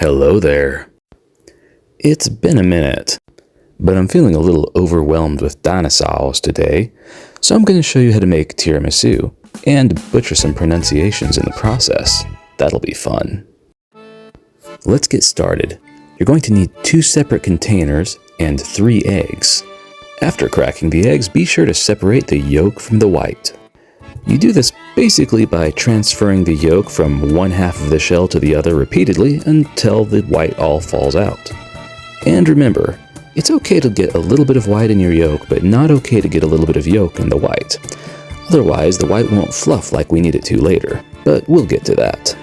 Hello there. It's been a minute, but I'm feeling a little overwhelmed with dinosaurs today, so I'm going to show you how to make tiramisu and butcher some pronunciations in the process. That'll be fun. Let's get started. You're going to need 2 separate containers and 3 eggs. After cracking the eggs, be sure to separate the yolk from the white. You do this basically by transferring the yolk from one half of the shell to the other repeatedly until the white all falls out. And remember, it's okay to get a little bit of white in your yolk, but not okay to get a little bit of yolk in the white. Otherwise, the white won't fluff like we need it to later, but we'll get to that.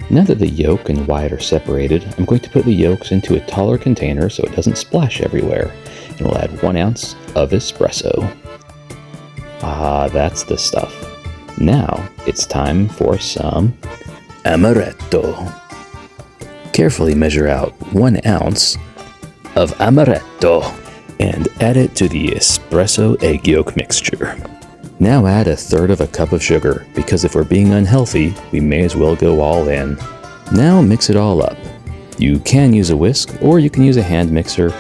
Now that the yolk and white are separated, I'm going to put the yolks into a taller container so it doesn't splash everywhere, and we'll add 1 ounce of espresso. Ah, that's the stuff. Now, it's time for some amaretto. Carefully measure out 1 ounce of amaretto and add it to the espresso egg yolk mixture. Now add 1/3 cup of sugar, because if we're being unhealthy, we may as well go all in. Now mix it all up. You can use a whisk, or you can use a hand mixer,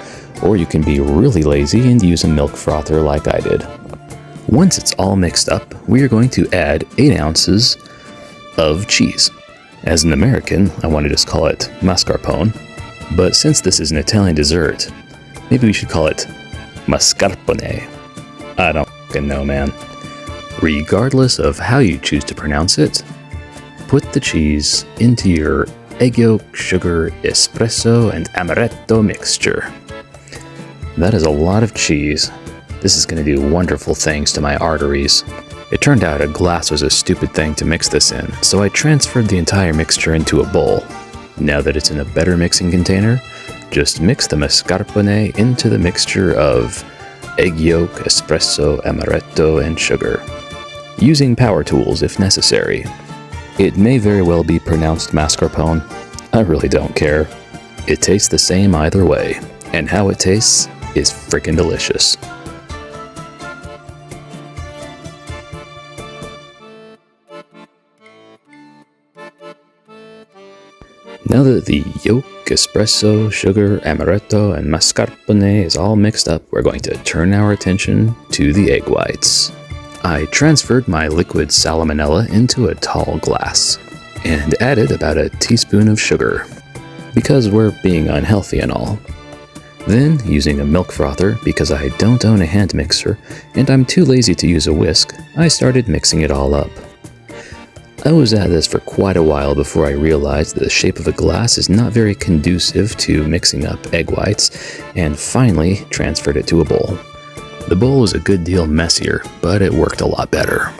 or you can be really lazy and use a milk frother like I did. Once it's all mixed up, we are going to add 8 ounces of cheese. As an American, I want to just call it mascarpone, but since this is an Italian dessert, maybe we should call it mascarpone. I don't fucking know, man. Regardless of how you choose to pronounce it, put the cheese into your egg yolk, sugar, espresso, and amaretto mixture. That is a lot of cheese. This is going to do wonderful things to my arteries. It turned out a glass was a stupid thing to mix this in, so I transferred the entire mixture into a bowl. Now that it's in a better mixing container, just mix the mascarpone into the mixture of egg yolk, espresso, amaretto, and sugar, using power tools if necessary. It may very well be pronounced mascarpone. I really don't care. It tastes the same either way, and how it tastes is freaking delicious. Now that the yolk, espresso, sugar, amaretto, and mascarpone is all mixed up, we're going to turn our attention to the egg whites. I transferred my liquid salmonella into a tall glass and added about a teaspoon of sugar, because we're being unhealthy and all. Then, using a milk frother, because I don't own a hand mixer and I'm too lazy to use a whisk, I started mixing it all up. I was at this for quite a while before I realized that the shape of a glass is not very conducive to mixing up egg whites, and finally transferred it to a bowl. The bowl was a good deal messier, but it worked a lot better.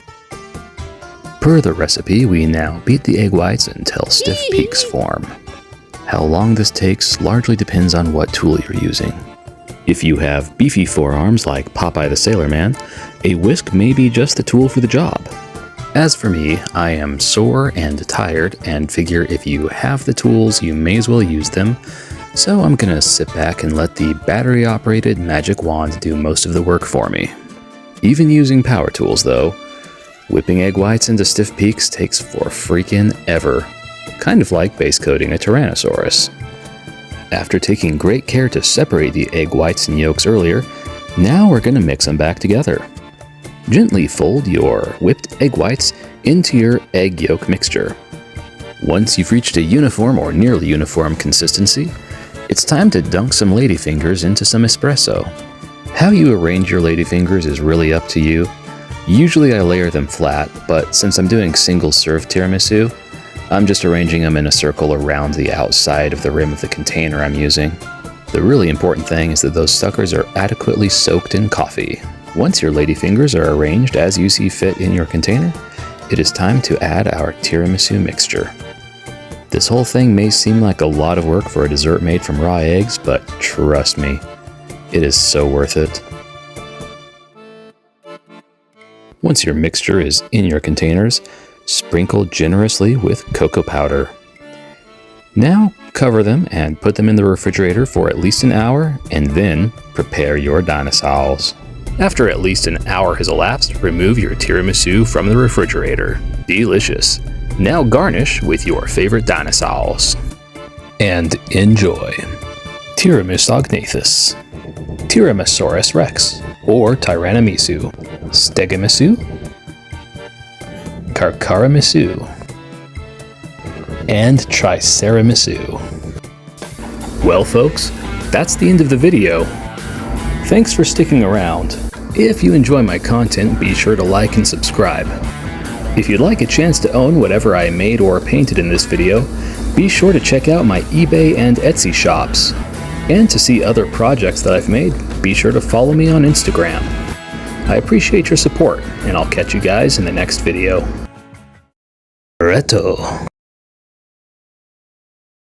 Per the recipe, we now beat the egg whites until stiff peaks form. How long this takes largely depends on what tool you're using. If you have beefy forearms like Popeye the Sailor Man, a whisk may be just the tool for the job. As for me, I am sore and tired and figure if you have the tools, you may as well use them. So I'm gonna sit back and let the battery-operated magic wand do most of the work for me. Even using power tools though, whipping egg whites into stiff peaks takes for freaking ever. Kind of like base coating a Tyrannosaurus. After taking great care to separate the egg whites and yolks earlier, now we're gonna mix them back together. Gently fold your whipped egg whites into your egg yolk mixture. Once you've reached a uniform or nearly uniform consistency, it's time to dunk some ladyfingers into some espresso. How you arrange your ladyfingers is really up to you. Usually I layer them flat, but since I'm doing single-serve tiramisu, I'm just arranging them in a circle around the outside of the rim of the container I'm using. The really important thing is that those suckers are adequately soaked in coffee. Once your ladyfingers are arranged as you see fit in your container, it is time to add our tiramisu mixture. This whole thing may seem like a lot of work for a dessert made from raw eggs, but trust me, it is so worth it. Once your mixture is in your containers, sprinkle generously with cocoa powder. Now cover them and put them in the refrigerator for at least an hour, and then prepare your dinosaurs. After at least an hour has elapsed, remove your tiramisu from the refrigerator. Delicious. Now garnish with your favorite dinosaurs. and enjoy. Tiramisu, Tyrannosaurus rex, or Tiramisu, Stegamisu, Carcaramisu, and Triceramisu. Well folks, that's the end of the video. Thanks for sticking around. If you enjoy my content, be sure to like and subscribe. If you'd like a chance to own whatever I made or painted in this video, be sure to check out my eBay and Etsy shops. And to see other projects that I've made, be sure to follow me on Instagram. I appreciate your support, and I'll catch you guys in the next video. Retto.